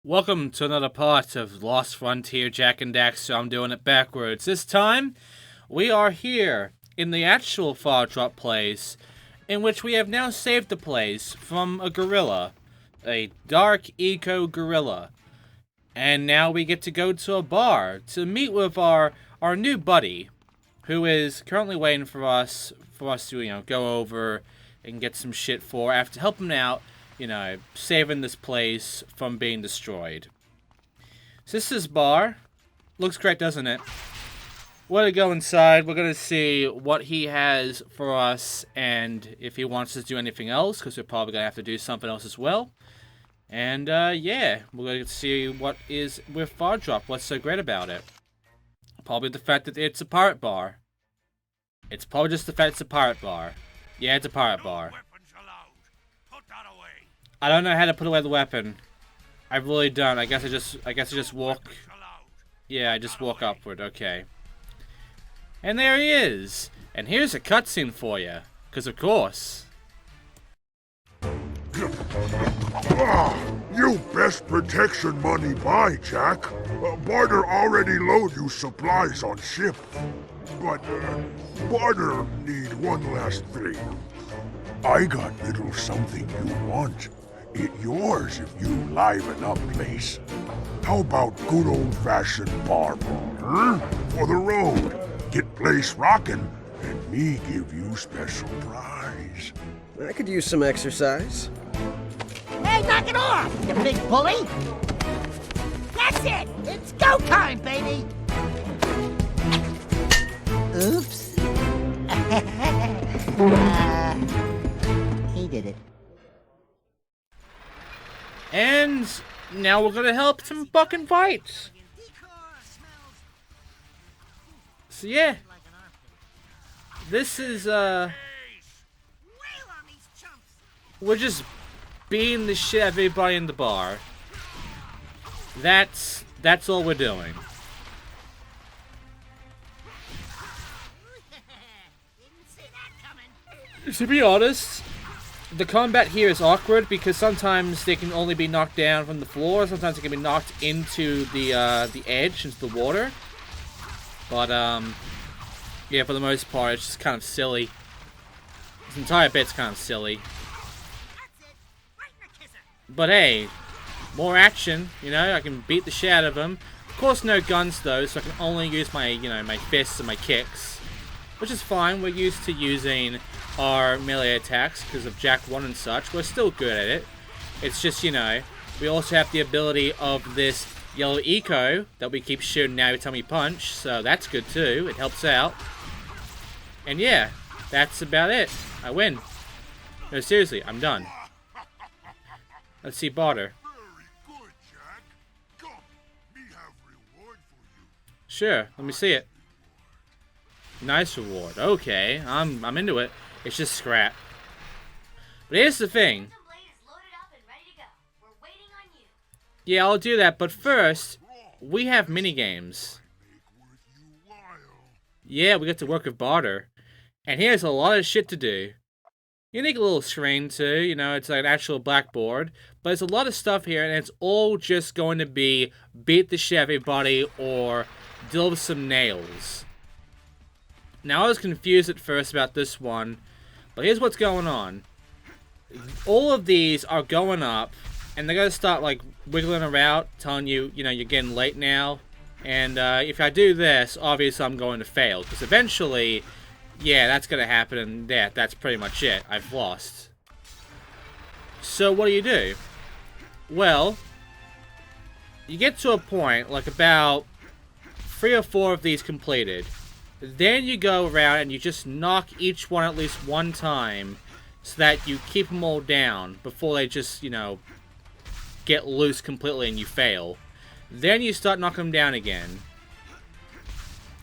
Welcome to another part of Lost Frontier, Jak and Daxter. I'm doing it backwards. This time, we are here in the actual Far Drop place, in which we have now saved the place from a gorilla. A dark eco gorilla. And now we get to go to a bar to meet with our new buddy, who is currently waiting for us to, go over and get some shit for. I have to help him out, saving this place from being destroyed. So this is bar. Looks great, doesn't it? We're gonna go inside. We're gonna see what he has for us and if he wants us to do anything else, because we're probably gonna have to do something else as well. And yeah, we're gonna see what is with Far Drop. What's so great about it? Probably the fact that it's a pirate bar. It's probably just the fact it's a pirate bar. Yeah, it's a pirate bar. I don't know how to put away the weapon. I really don't. I guess I just walk. Yeah, I just walk upward. Okay. And there he is. And here's a cutscene for you. Because of course. You best protection money buy, Jak. Barter already load you supplies on ship. But Barter need one last thing. I got little something you want. It yours if you liven up place. How about good old-fashioned bar brawl, huh? For the road. Get place rockin', and me give you special prize. I could use some exercise. Hey, knock it off, you big bully! That's it! It's go time, baby! Oops. He did it. And now we're gonna help some fucking fights. So yeah. This is we're just beating the shit out of everybody in the bar. That's all we're doing. To be honest, the combat here is awkward because sometimes they can only be knocked down from the floor, sometimes they can be knocked into the edge, into the water. But yeah, for the most part, it's just kind of silly. This entire bit's kind of silly. But hey, more action, I can beat the shit out of them. Of course, no guns though, so I can only use my, my fists and my kicks. Which is fine, we're used to using our melee attacks because of Jak 1 and such. We're still good at it. It's just, we also have the ability of this yellow eco that we keep shooting now every time we punch, so that's good too. It helps out. And yeah, that's about it. I win. No, seriously, I'm done. Let's see barter. Very good, Jak. Come, me have reward for you. Sure, let me see it. Nice reward. Okay, I'm into it. It's just scrap. But here's the thing. Yeah, I'll do that, but first, we have minigames. Yeah, we get to work with barter. And here's a lot of shit to do. You need a little screen too, it's like an actual blackboard. But there's a lot of stuff here, and it's all just going to be beat the shit out of everybody or deal with some nails. Now, I was confused at first about this one, but here's what's going on. All of these are going up, and they're going to start, wiggling around, telling you, you're getting late now. And if I do this, obviously I'm going to fail, because eventually, yeah, that's going to happen, and yeah, that's pretty much it. I've lost. So what do? Well, you get to a point, about 3 or 4 of these completed. Then you go around and you just knock each one at least one time so that you keep them all down before they just, get loose completely and you fail. Then you start knocking them down again.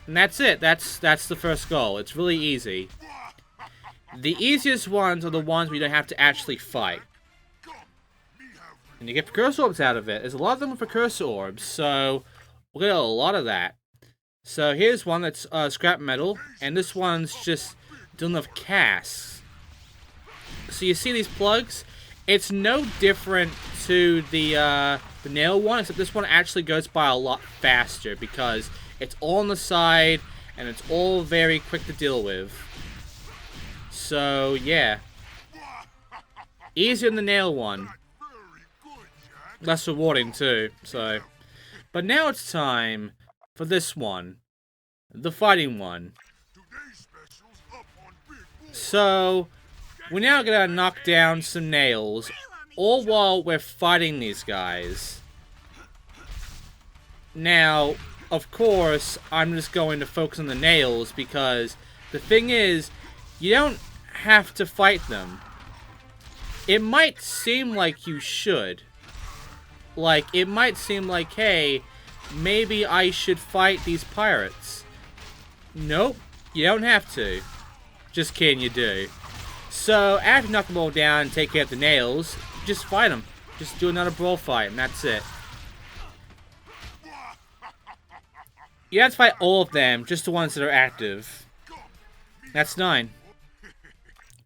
And that's it. That's the first goal. It's really easy. The easiest ones are the ones where you don't have to actually fight. And you get precursor orbs out of it. There's a lot of them with precursor orbs, so we'll get a lot of that. So here's one that's scrap metal, and this one's just dealing with casks. So you see these plugs? It's no different to the nail one, except this one actually goes by a lot faster because it's all on the side and it's all very quick to deal with. So, yeah. Easier than the nail one. Less rewarding, too, so. But now it's time for this one. The fighting one. So, we're now gonna knock down some nails, all while we're fighting these guys. Now, of course, I'm just going to focus on the nails because the thing is, you don't have to fight them. It might seem like you should. Like, it might seem like, hey, maybe I should fight these pirates. Nope, you don't have to. Just kidding, you do. So, after you knock them all down and take care of the nails, just fight them. Just do another brawl fight, and that's it. You have to fight all of them, just the ones that are active. That's 9.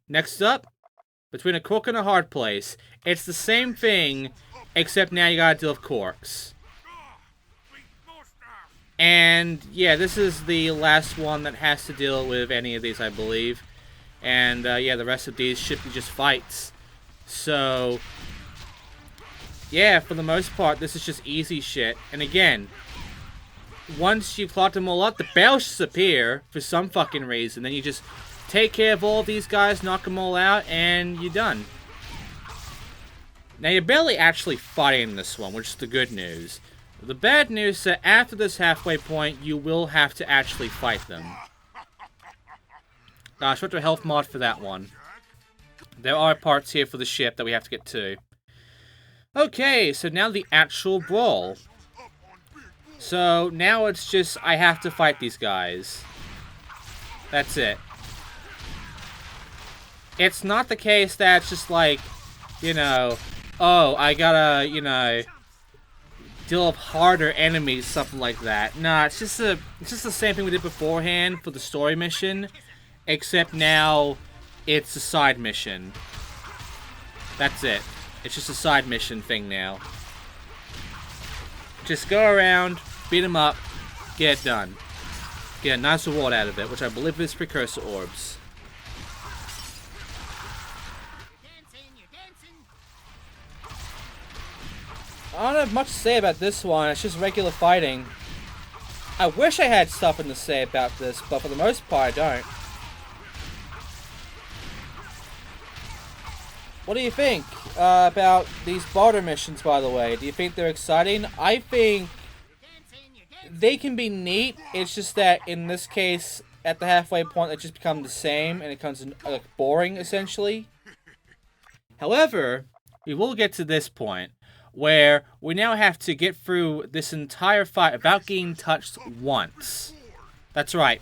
Next up, between a cork and a hard place. It's the same thing, except now you gotta deal with corks. And, yeah, this is the last one that has to deal with any of these, I believe. And, yeah, the rest of these should be just fights. So, yeah, for the most part, this is just easy shit. And again, once you plot them all up, the bells just appear for some fucking reason. Then you just take care of all these guys, knock them all out, and you're done. Now, you're barely actually fighting this one, which is the good news. The bad news is that after this halfway point, you will have to actually fight them. Gosh, what's the health mod for that one? There are parts here for the ship that we have to get to. Okay, so now the actual brawl. So, now it's just, I have to fight these guys. That's it. It's not the case that it's just like, you know, oh, I gotta, you know, deal with harder enemies, something like that. Nah, it's just the same thing we did beforehand for the story mission, except now it's a side mission. That's it. It's just a side mission thing now. Just go around, beat them up, get it done. Get a nice reward out of it, which I believe is precursor orbs. I don't have much to say about this one, it's just regular fighting. I wish I had something to say about this, but for the most part I don't. What do you think about these barter missions, by the way? Do you think they're exciting? I think they can be neat, it's just that in this case, at the halfway point, they just become the same, and it becomes like, boring, essentially. However, we will get to this point, where we now have to get through this entire fight without getting touched once. That's right.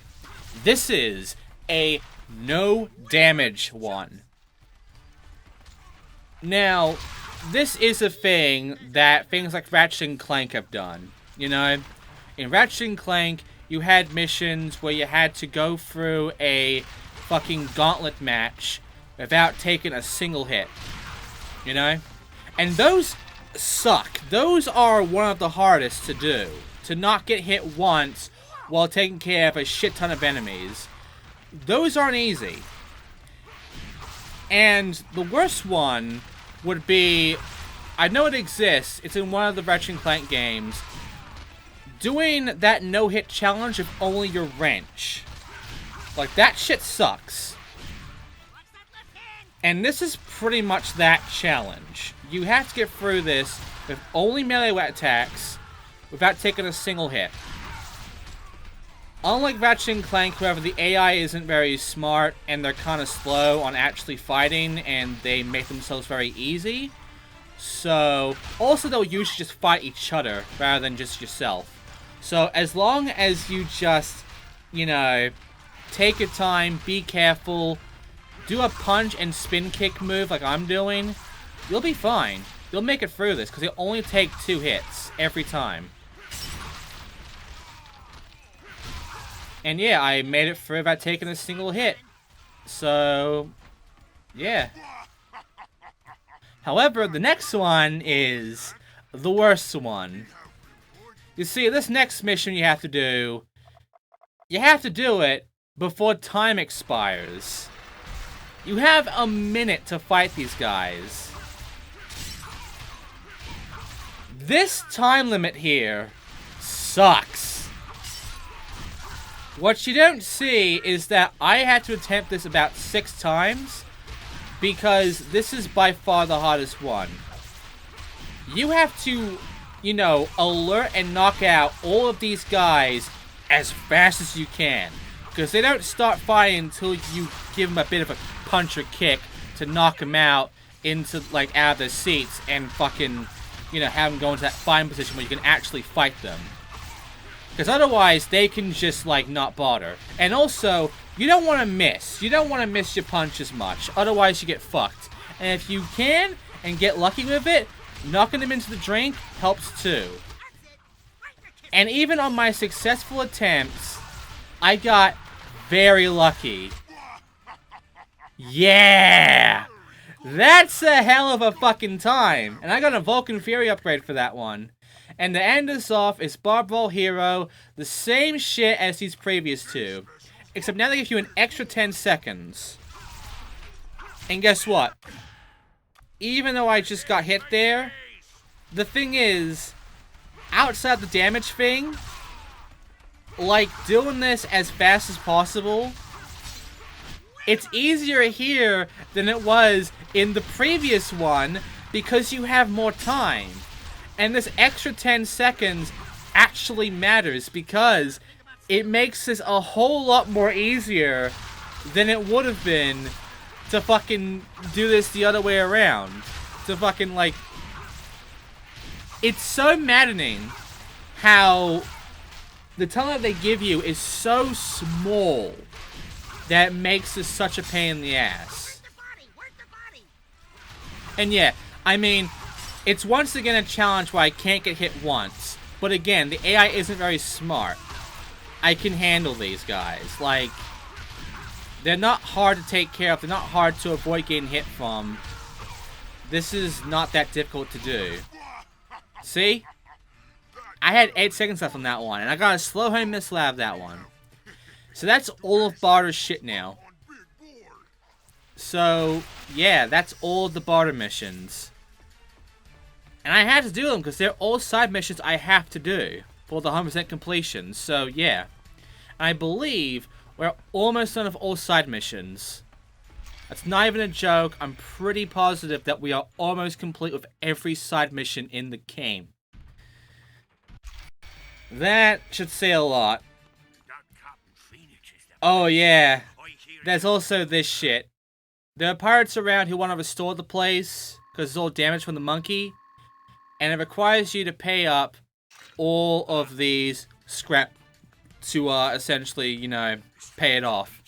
This is a no damage one. Now, this is a thing that things like Ratchet and Clank have done. You know, in Ratchet and Clank, you had missions where you had to go through a fucking gauntlet match without taking a single hit. You know? And those suck. Those are one of the hardest to do. To not get hit once while taking care of a shit ton of enemies. Those aren't easy. And the worst one would be, I know it exists, it's in one of the Ratchet and Clank games, doing that no-hit challenge with only your wrench. Like, that shit sucks. And this is pretty much that challenge. You have to get through this with only melee attacks without taking a single hit. Unlike Ratchet and Clank, however, the AI isn't very smart and they're kind of slow on actually fighting and they make themselves very easy. So, also they'll usually just fight each other rather than just yourself. So, as long as you just, you know, take your time, be careful, do a punch and spin kick move like I'm doing, you'll be fine. You'll make it through this because you'll only take 2 hits every time. And yeah, I made it through without taking a single hit. So, yeah. However, the next one is the worst one. You see, this next mission you have to do it before time expires. You have a minute to fight these guys. This time limit here sucks. What you don't see is that I had to attempt this about 6 times because this is by far the hardest one. You have to, you know, alert and knock out all of these guys as fast as you can. Because they don't start fighting until you give them a bit of a punch or kick to knock them out into, like, out of their seats and fucking, you know, have them go into that fighting position where you can actually fight them. Because otherwise, they can just, like, not bother. And also, you don't want to miss. You don't want to miss your punches much. Otherwise, you get fucked. And if you can, and get lucky with it, knocking them into the drink helps too. And even on my successful attempts, I got very lucky. Yeah! That's a hell of a fucking time. And I got a Vulcan Fury upgrade for that one. And to end us off is Barb Roll Hero, the same shit as these previous two. Except now they give you an extra 10 seconds. And guess what? Even though I just got hit there, the thing is, outside the damage thing, like doing this as fast as possible, it's easier here than it was in the previous one because you have more time. And this extra 10 seconds actually matters because it makes this a whole lot more easier than it would have been to fucking do this the other way around. To fucking, like... It's so maddening how the time that they give you is so small that it makes this such a pain in the ass. And yeah, I mean, it's once again a challenge where I can't get hit once. But again, the AI isn't very smart. I can handle these guys. Like, they're not hard to take care of. They're not hard to avoid getting hit from. This is not that difficult to do. See? I had 8 seconds left on that one, and I got a slow home missile out of that one. So that's all of Barter's shit now. So, yeah, that's all of the Barter missions. And I had to do them because they're all side missions I have to do for the 100% completion. So, yeah. And I believe we're almost done with all side missions. That's not even a joke. I'm pretty positive that we are almost complete with every side mission in the game. That should say a lot. Oh, yeah. There's also this shit. There are pirates around who want to restore the place because it's all damaged from the monkey. And it requires you to pay up all of these scrap to essentially, you know, pay it off.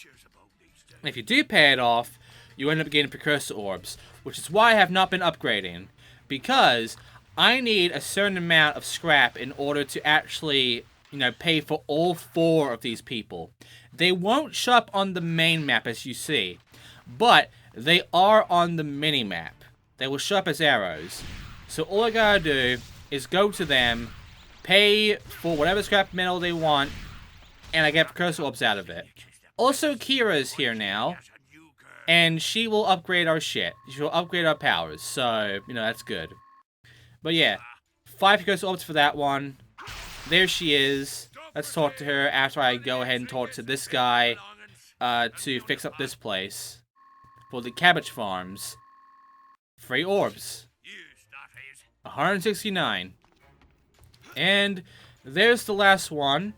And if you do pay it off, you end up getting precursor orbs, which is why I have not been upgrading. Because I need a certain amount of scrap in order to actually, you know, pay for all 4 of these people. They won't show up on the main map as you see, but they are on the mini-map. They will show up as arrows. So all I gotta do is go to them, pay for whatever scrap metal they want, and I get precursor orbs out of it. Also, Kira's here now, and she will upgrade our shit. She will upgrade our powers, so, you know, that's good. But yeah, 5 precursor orbs for that one. There she is. Let's talk to her after I go ahead and talk to this guy to fix up this place. For the cabbage farms. 3 orbs. 169. And there's the last one.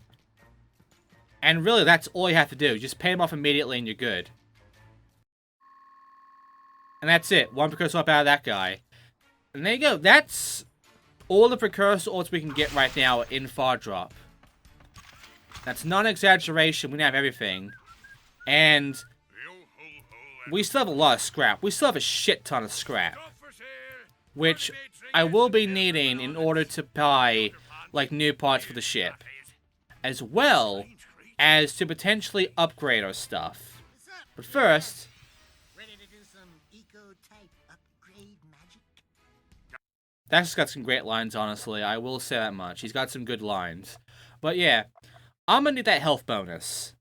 And really, that's all you have to do. Just pay them off immediately and you're good. And that's it. 1 precursor orb out of that guy. And there you go. That's all the precursor orbs we can get right now in Far Drop. That's not an exaggeration. We have everything. And we still have a lot of scrap. We still have a shit ton of scrap. Which I will be needing in order to buy, like, new parts for the ship. As well as to potentially upgrade our stuff. But first... Ready to do some eco-type upgrade magic? Daxter's got some great lines, honestly. I will say that much. He's got some good lines. But yeah, I'm gonna need that health bonus.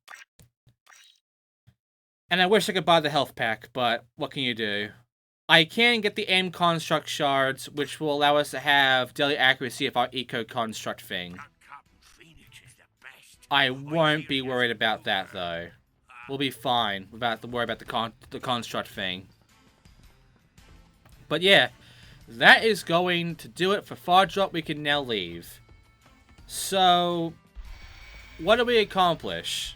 And I wish I could buy the health pack, but what can you do? I can get the aim construct shards, which will allow us to have daily accuracy of our eco construct thing. I won't be worried about that, though. We'll be fine without the worry about the construct thing. But yeah, that is going to do it for Far Drop. We can now leave. So, what did we accomplish?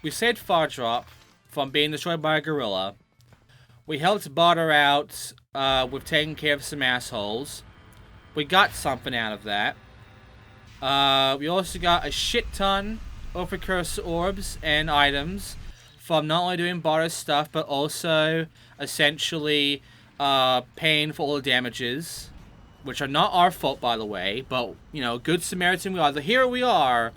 We saved Far Drop from being destroyed by a gorilla. We helped Barter out with taking care of some assholes. We got something out of that. We also got a shit ton of precursor orbs and items from not only doing Barter's stuff, but also essentially paying for all the damages, which are not our fault, by the way, but, you know, good Samaritan we are. The hero we are,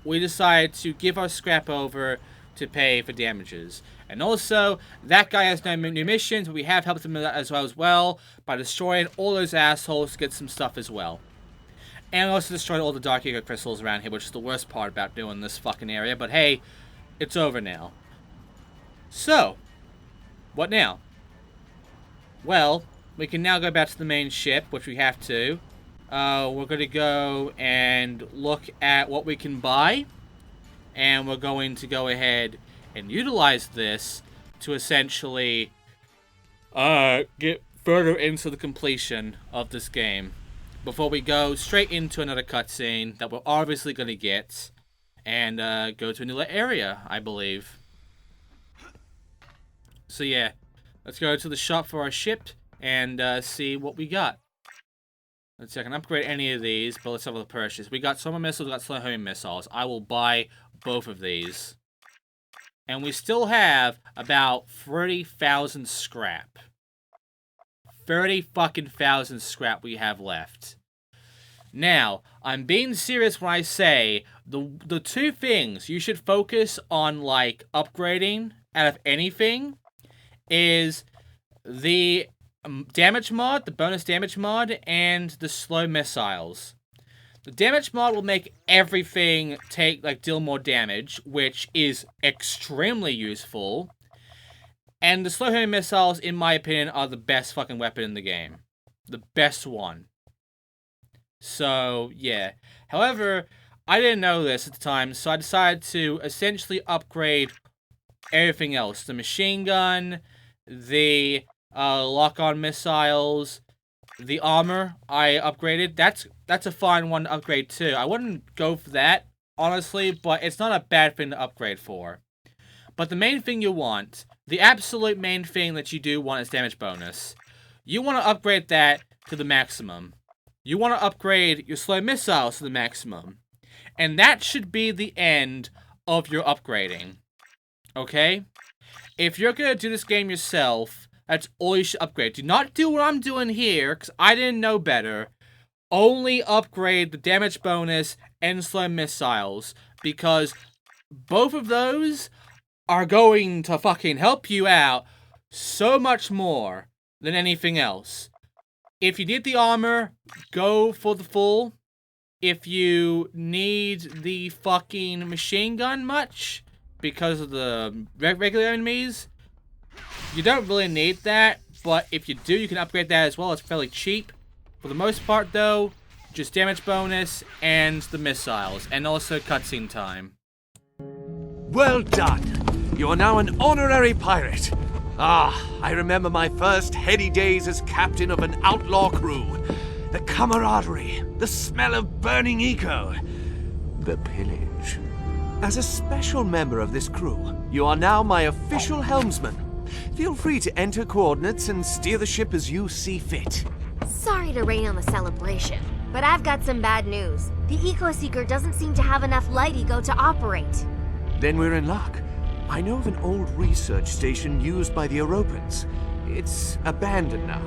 we decided to give our scrap over to pay for damages. And also, that guy has no new missions, but we have helped him as well by destroying all those assholes to get some stuff as well. And we also destroyed all the Dark Eagle crystals around here, which is the worst part about doing this fucking area. But hey, it's over now. So, what now? Well, we can now go back to the main ship, which we have to. We're going to go and look at what we can buy. And we're going to go ahead and utilize this to essentially get further into the completion of this game. Before we go straight into another cutscene that we're obviously going to get. And go to a new area, I believe. So yeah, let's go to the shop for our ship and see what we got. Let's see, I can upgrade any of these, but let's have a look at purchase. We got solar missiles, we got slow homing missiles. I will buy both of these. And we still have about 30,000 scrap. 30 fucking thousand scrap we have left. Now, I'm being serious when I say the two things you should focus on, like, upgrading out of anything is the damage mod, the bonus damage mod, and the slow missiles. The damage mod will make everything deal more damage, which is extremely useful. And the slow homing missiles, in my opinion, are the best fucking weapon in the game. The best one. So, yeah. However, I didn't know this at the time, so I decided to essentially upgrade everything else. The machine gun, the lock-on missiles, the armor I upgraded. That's a fine one to upgrade too. I wouldn't go for that, honestly, but it's not a bad thing to upgrade for. But the main thing you want, the absolute main thing that you do want is damage bonus. You want to upgrade that to the maximum. You want to upgrade your slow missiles to the maximum. And that should be the end of your upgrading. Okay? If you're going to do this game yourself, that's all you should upgrade. Do not do what I'm doing here, because I didn't know better. Only upgrade the damage bonus and slow missiles, because both of those are going to fucking help you out so much more than anything else. If you need the armor, go for the full. If you need the fucking machine gun much, because of the regular enemies, you don't really need that, but if you do, you can upgrade that as well. It's fairly cheap. For the most part, though, just damage bonus and the missiles, and also cutscene time. Well done! You are now an honorary pirate. Ah, I remember my first heady days as captain of an outlaw crew. The camaraderie, the smell of burning eco, the pillage. As a special member of this crew, you are now my official helmsman. Feel free to enter coordinates and steer the ship as you see fit. Sorry to rain on the celebration, but I've got some bad news. The Eco-Seeker doesn't seem to have enough light eco to operate. Then we're in luck. I know of an old research station used by the Europans. It's abandoned now,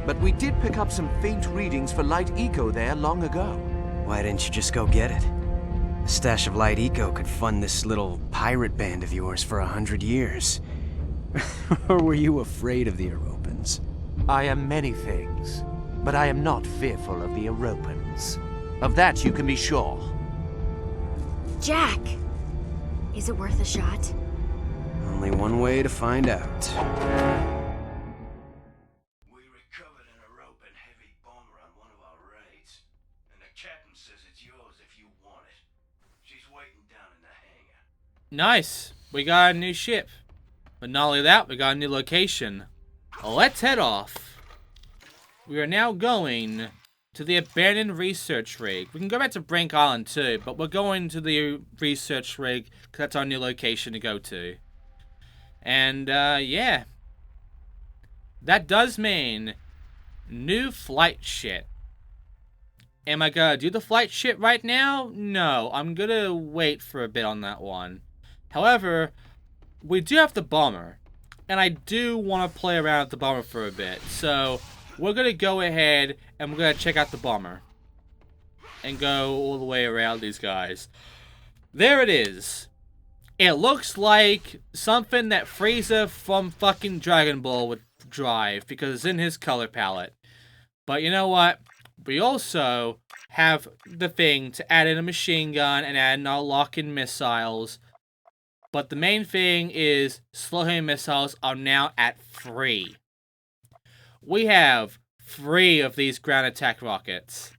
but we did pick up some faint readings for light eco there long ago. Why didn't you just go get it? A stash of light eco could fund this little pirate band of yours for 100 years. Or were you afraid of the Europans? I am many things. but I am not fearful of the Europans. Of that you can be sure. Jack! Is it worth a shot? Only one way to find out. We recovered an Europan heavy bomber on one of our raids, and the captain says it's yours if you want it. She's waiting down in the hangar. Nice. We got a new ship. But not only that, we got a new location. Let's head off. We are now going to the abandoned research rig. We can go back to Brink Island too, but we're going to the research rig because that's our new location to go to. And, yeah. That does mean new flight shit. Am I gonna do the flight shit right now? No, I'm gonna wait for a bit on that one. However, we do have the bomber, and I do want to play around with the bomber for a bit. So, we're gonna go ahead and we're gonna check out the bomber. And go all the way around these guys. There it is. It looks like something that Freeza from fucking Dragon Ball would drive, because it's in his color palette. But you know what? We also have the thing to add in a machine gun and add in our lock-in missiles. But the main thing is slow-hitting missiles are now at 3. We have 3 of these ground attack rockets.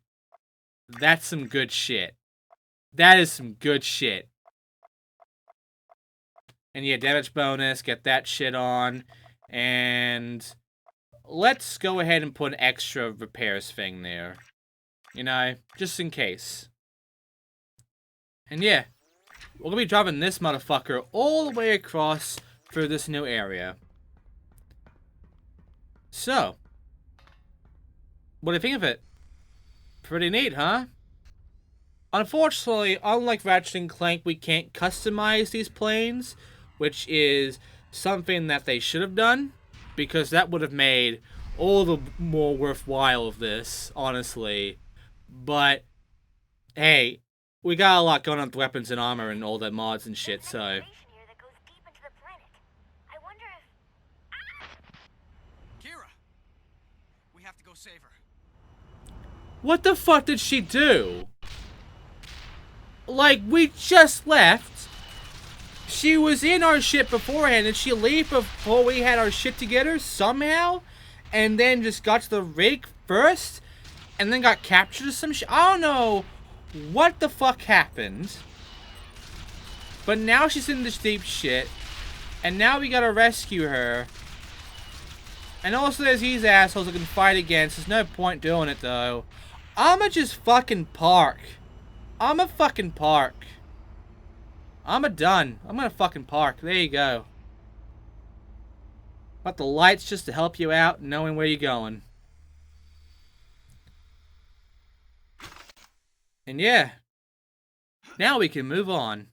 That's some good shit. That is some good shit. And yeah, damage bonus, get that shit on. And let's go ahead and put an extra repairs thing there. You know, just in case. And yeah, we're gonna be driving this motherfucker all the way across through this new area. So, what do you think of it? Pretty neat, huh? Unfortunately, unlike Ratchet and Clank, we can't customize these planes, which is something that they should have done, because that would have made all the more worthwhile of this, honestly. But, hey, we got a lot going on with weapons and armor and all the mods and shit, so... Kira! We have to go save her. What the fuck did she do? Like, we just left. She was in our ship beforehand, and she leave before we had our shit together somehow, and then just got to the rig first, and then got captured or some shit. I don't know what the fuck happened, but now she's in this deep shit, and now we gotta rescue her. And also there's these assholes that can fight against. There's no point doing it though. I'ma just fucking park. I'ma fucking park. I'm done. I'm gonna fucking park. There you go. Got the lights just to help you out knowing where you're going. And yeah. Now we can move on.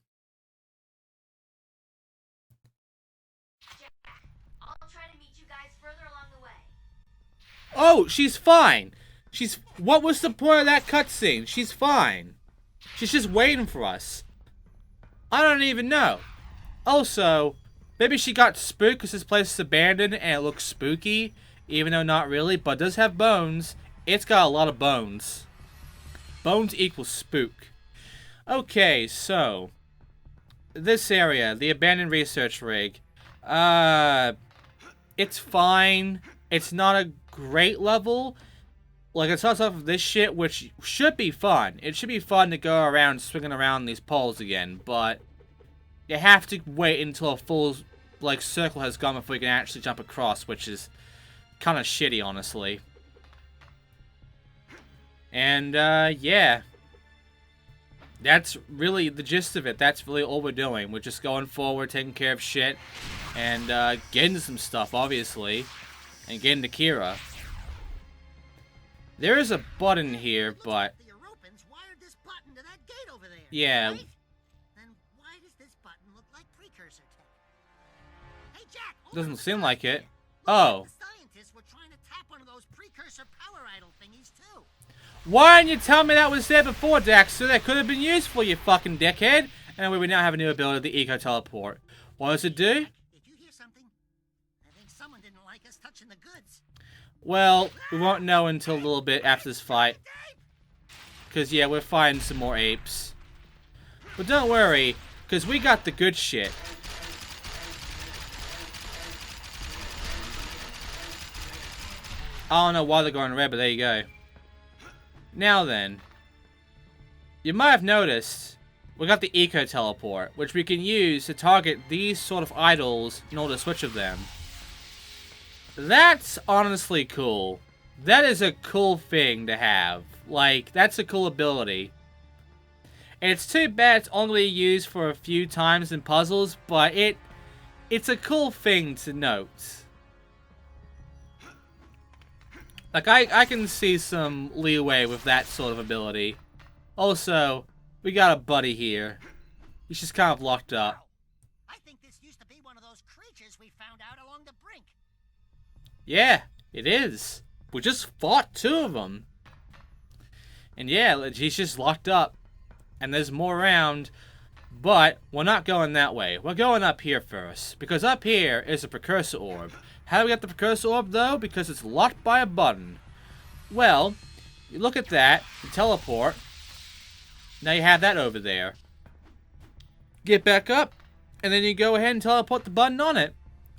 I'll try to meet you guys further along the way. Oh, she's fine. What was the point of that cutscene? She's fine. She's just waiting for us. I don't even know. Also, maybe she got spooked because this place is abandoned and it looks spooky, even though not really, but it does have bones. It's got a lot of bones. Bones equals spook. Okay, so this area, the abandoned research rig. It's fine. It's not a great level. Like, it starts off with this shit, which should be fun. It should be fun to go around swinging around these poles again, but you have to wait until a full, like, circle has gone before you can actually jump across, which is kind of shitty, honestly. And, yeah. That's really the gist of it. That's really all we're doing. We're just going forward, taking care of shit, and, getting some stuff, obviously, and getting to Kira. There is a button here, but... The Europans wired this button to that gate over there. Yeah. Right? Then why does this button look like precursor tech? Hey, Jack! Doesn't seem like it. Looks Oh. like the scientists were trying to tap one of those precursor power idol thingies too. Why didn't you tell me that was there before, Daxter? That could have been useful, you fucking dickhead. Anyway, we now have a new ability, the Eco Teleport. What does it do? Did you hear something? I think someone didn't like us touching the goods. Well, we won't know until a little bit after this fight. Because, yeah, we're fighting some more apes. But don't worry, because we got the good shit. I don't know why they're going red, but there you go. Now then. You might have noticed, we got the Eco Teleport, which we can use to target these sort of idols in order to switch of them. That's honestly cool. That is a cool thing to have. Like, that's a cool ability. And it's too bad it's only used for a few times in puzzles, but it's a cool thing to note. Like, I can see some leeway with that sort of ability. Also, we got a buddy here. He's just kind of locked up. I think this used to be one of those creatures we found out along the brink. Yeah, it is. We just fought 2 of them. And yeah, he's just locked up. And there's more around. But we're not going that way. We're going up here first. Because up here is a precursor orb. How do we get the precursor orb, though? Because it's locked by a button. Well, you look at that, you teleport. Now you have that over there. Get back up, and then you go ahead and teleport the button on it.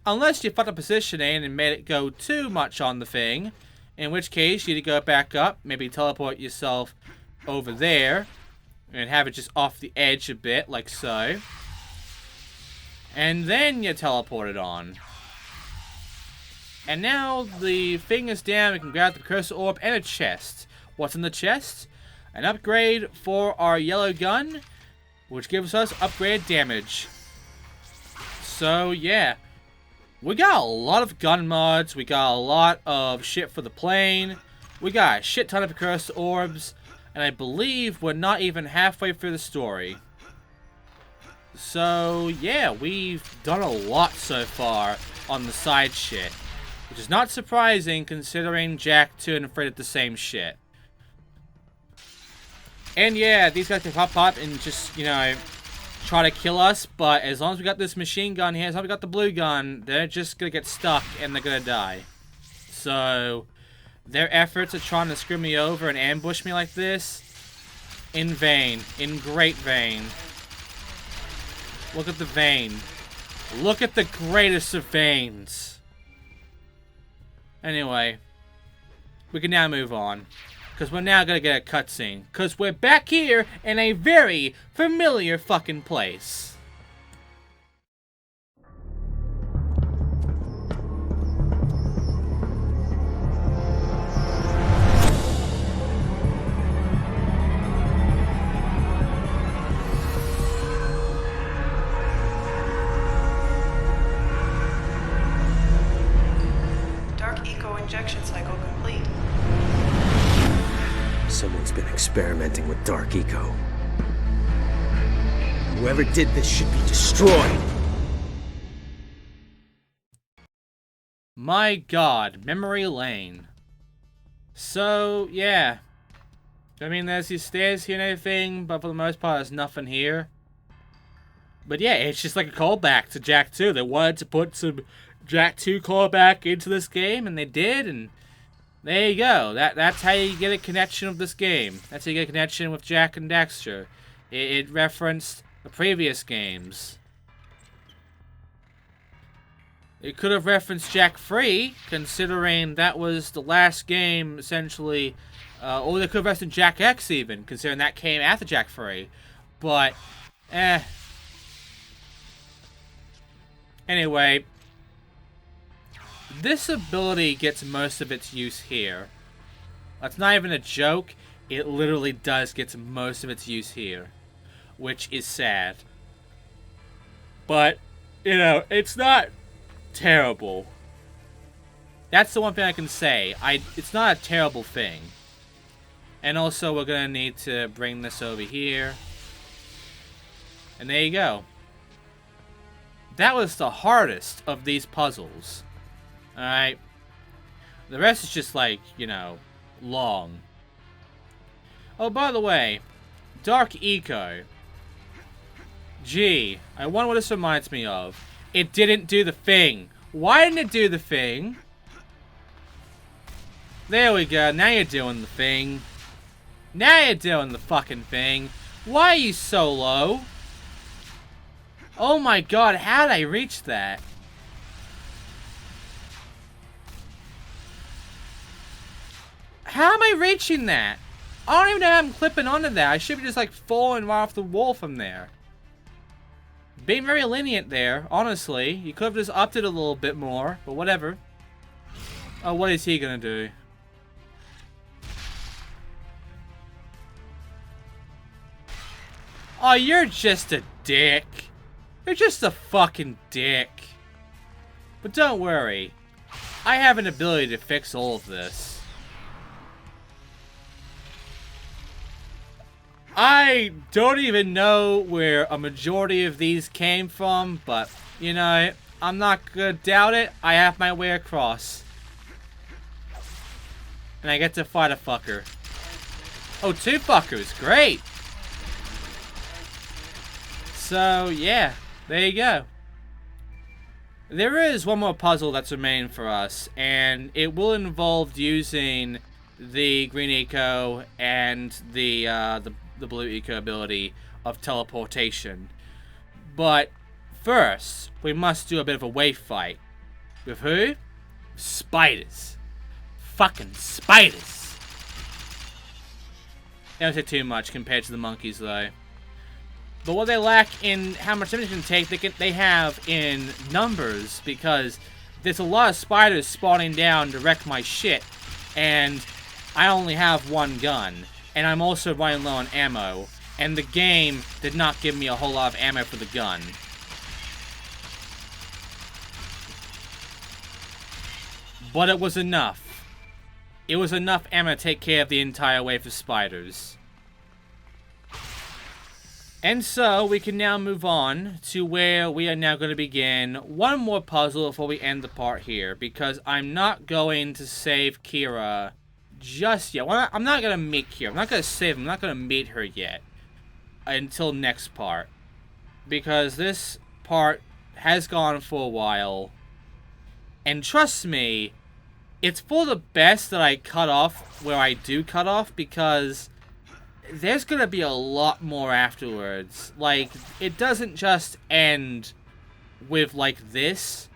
Unless you fucked up positioning and made it go too much on the thing. In which case, you need to go back up, maybe teleport yourself over there. And have it just off the edge a bit, like so. And then you teleport it on. And now the thing is down, we can grab the precursor orb and a chest. What's in the chest? An upgrade for our yellow gun, which gives us upgraded damage. So yeah, we got a lot of gun mods, we got a lot of shit for the plane, we got a shit ton of precursor orbs, and I believe we're not even halfway through the story. So yeah, we've done a lot so far on the side shit. Which is not surprising considering Jak 2 and Fred did the same shit. And yeah, these guys can pop up and just, you know, try to kill us. But as long as we got this machine gun here, as long as we got the blue gun, they're just gonna get stuck and they're gonna die. So, their efforts at trying to screw me over and ambush me like this, in vain. In great vain. Look at the vein. Look at the greatest of veins. Anyway, we can now move on. Because we're now going to get a cutscene. Because we're back here in a very familiar fucking place. Injection cycle complete. Someone's been experimenting with Dark Eco. Whoever did this should be destroyed. My god, memory lane. So, yeah. I mean, there's these stairs here and everything, but for the most part, there's nothing here. But yeah, it's just like a callback to Jak 2. They wanted to put some Jak 2 callback into this game, and they did, and there you go. That's how you get a connection with this game. That's how you get a connection with Jak and Daxter. It referenced the previous games. It could have referenced Jak 3, considering that was the last game, essentially. Or they could have referenced Jak X, even, considering that came after Jak 3. But, Anyway, this ability gets most of its use here. That's not even a joke. It literally does get most of its use here. Which is sad. But, you know, it's not terrible. That's the one thing I can say. It's not a terrible thing. And also, we're gonna need to bring this over here. And there you go. That was the hardest of these puzzles. Alright. The rest is just like, you know, long. Oh, by the way, Dark Eco. Gee, I wonder what this reminds me of. It didn't do the thing. Why didn't it do the thing? There we go. Now you're doing the thing. Now you're doing the fucking thing. Why are you so low? Oh my god, how did I reach that? How am I reaching that? I don't even know how I'm clipping onto that. I should be just like falling right off the wall from there. Being very lenient there, honestly. You could have just upped it a little bit more, but whatever. Oh, what is he gonna do? Oh, you're just a dick. You're just a fucking dick. But don't worry. I have an ability to fix all of this. I don't even know where a majority of these came from, but, you know, I'm not gonna doubt it. I have my way across. And I get to fight a fucker. Oh, 2 fuckers. Great. So, yeah. There you go. There is one more puzzle that's remaining for us, and it will involve using the green eco and the blue eco ability of teleportation. But first, we must do a bit of a wave fight. With who? Spiders. Fucking spiders. They don't say too much compared to the monkeys, though. But what they lack in how much damage they can take, they have in numbers, because there's a lot of spiders spawning down to wreck my shit, and I only have 1 gun, and I'm also running low on ammo, and the game did not give me a whole lot of ammo for the gun. But it was enough. It was enough ammo to take care of the entire wave of spiders. And so, we can now move on to where we are now going to begin one more puzzle before we end the part here. Because I'm not going to save Kira just yet. Well, I'm not going to meet Kira. I'm not going to save her. I'm not going to meet her yet. Until next part. Because this part has gone for a while. And trust me, it's for the best that I cut off where I do cut off. Because there's gonna be a lot more afterwards. Like, it doesn't just end with, like, this.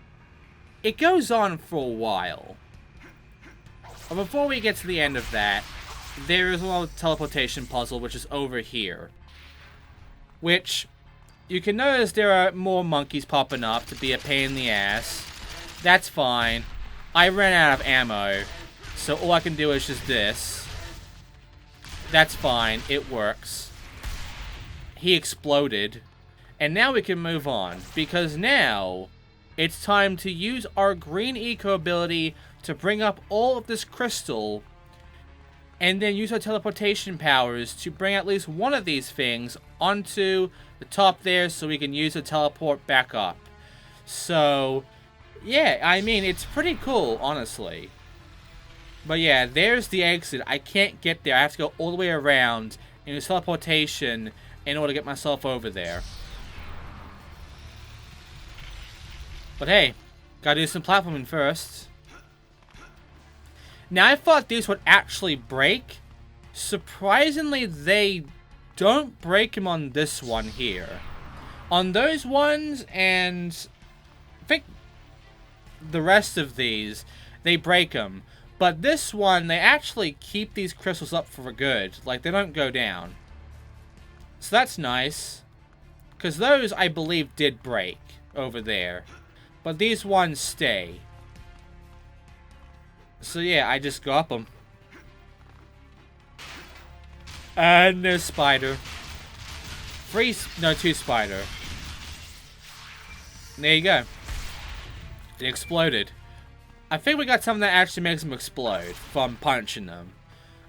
It goes on for a while. But before we get to the end of that, there is a little teleportation puzzle, which is over here. Which, you can notice there are more monkeys popping up to be a pain in the ass. That's fine. I ran out of ammo, so all I can do is just this. That's fine. It works. He exploded. And now we can move on. Because now, it's time to use our green eco ability to bring up all of this crystal. And then use our teleportation powers to bring at least one of these things onto the top there so we can use the teleport back up. So, yeah, I mean, it's pretty cool, honestly. But yeah, there's the exit. I can't get there. I have to go all the way around and use teleportation in order to get myself over there. But hey, gotta do some platforming first. Now, I thought these would actually break. Surprisingly, they don't break them on this one here. On those ones, and I think the rest of these, they break them. But this one, they actually keep these crystals up for good. Like, they don't go down. So that's nice. Because those, I believe, did break over there. But these ones stay. So yeah, I just go up them. And there's Spider. No, 2 Spider. There you go. It exploded. I think we got something that actually makes them explode from punching them.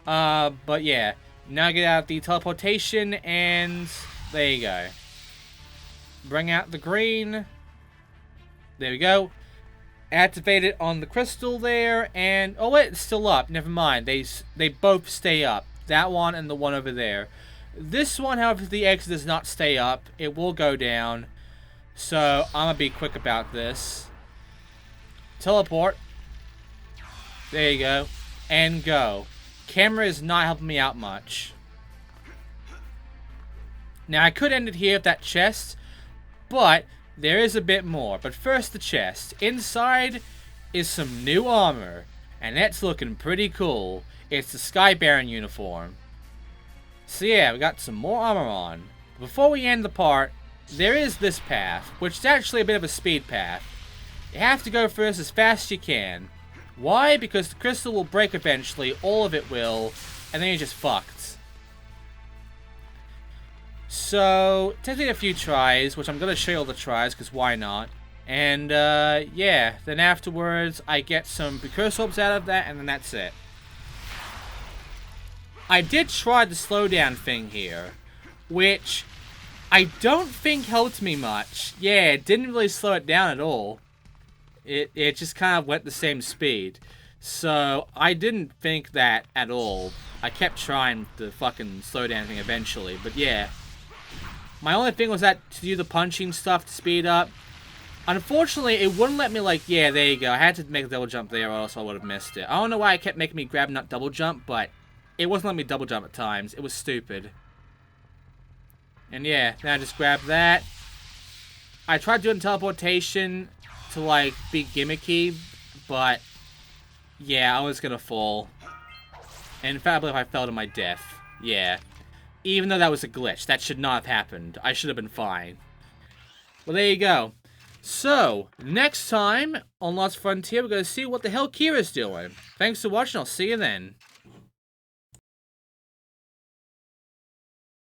But yeah. Now get out the teleportation and there you go. Bring out the green. There we go. Activate it on the crystal there and... oh wait, it's still up. Never mind. They both stay up. That one and the one over there. This one, however, the exit does not stay up. It will go down. So, I'm gonna be quick about this. Teleport. There you go. and go. Camera is not helping me out much. Now, I could end it here with that chest, but there is a bit more. But first, the chest. Inside is some new armor, and that's looking pretty cool. It's the Sky Baron uniform. So yeah, we got some more armor on. Before we end the part, there is this path, which is actually a bit of a speed path. You have to go first as fast as you can. Why? Because the crystal will break eventually, all of it will, and then you're just fucked. So, it takes me a few tries, which I'm going to show you all the tries, because why not? And, yeah, then afterwards, I get some precursor orbs out of that, and then that's it. I did try the slowdown thing here, which I don't think helped me much. Yeah, it didn't really slow it down at all. It just kind of went the same speed. So, I didn't think that at all. I kept trying the fucking slowdown thing eventually, but yeah. My only thing was that to do the punching stuff to speed up. Unfortunately, it wouldn't let me, like, yeah, there you go. I had to make a double jump there or else I would have missed it. I don't know why it kept making me grab not double jump, but it wasn't letting me double jump at times. It was stupid. And yeah, then I just grabbed that. I tried doing teleportation to, like, be gimmicky, but yeah, I was gonna fall. And in fact, I believe I fell to my death. Yeah. Even though that was a glitch, that should not have happened. I should have been fine. Well, there you go. So, next time on Lost Frontier, we're going to see what the hell Kira's doing. Thanks for watching. I'll see you then.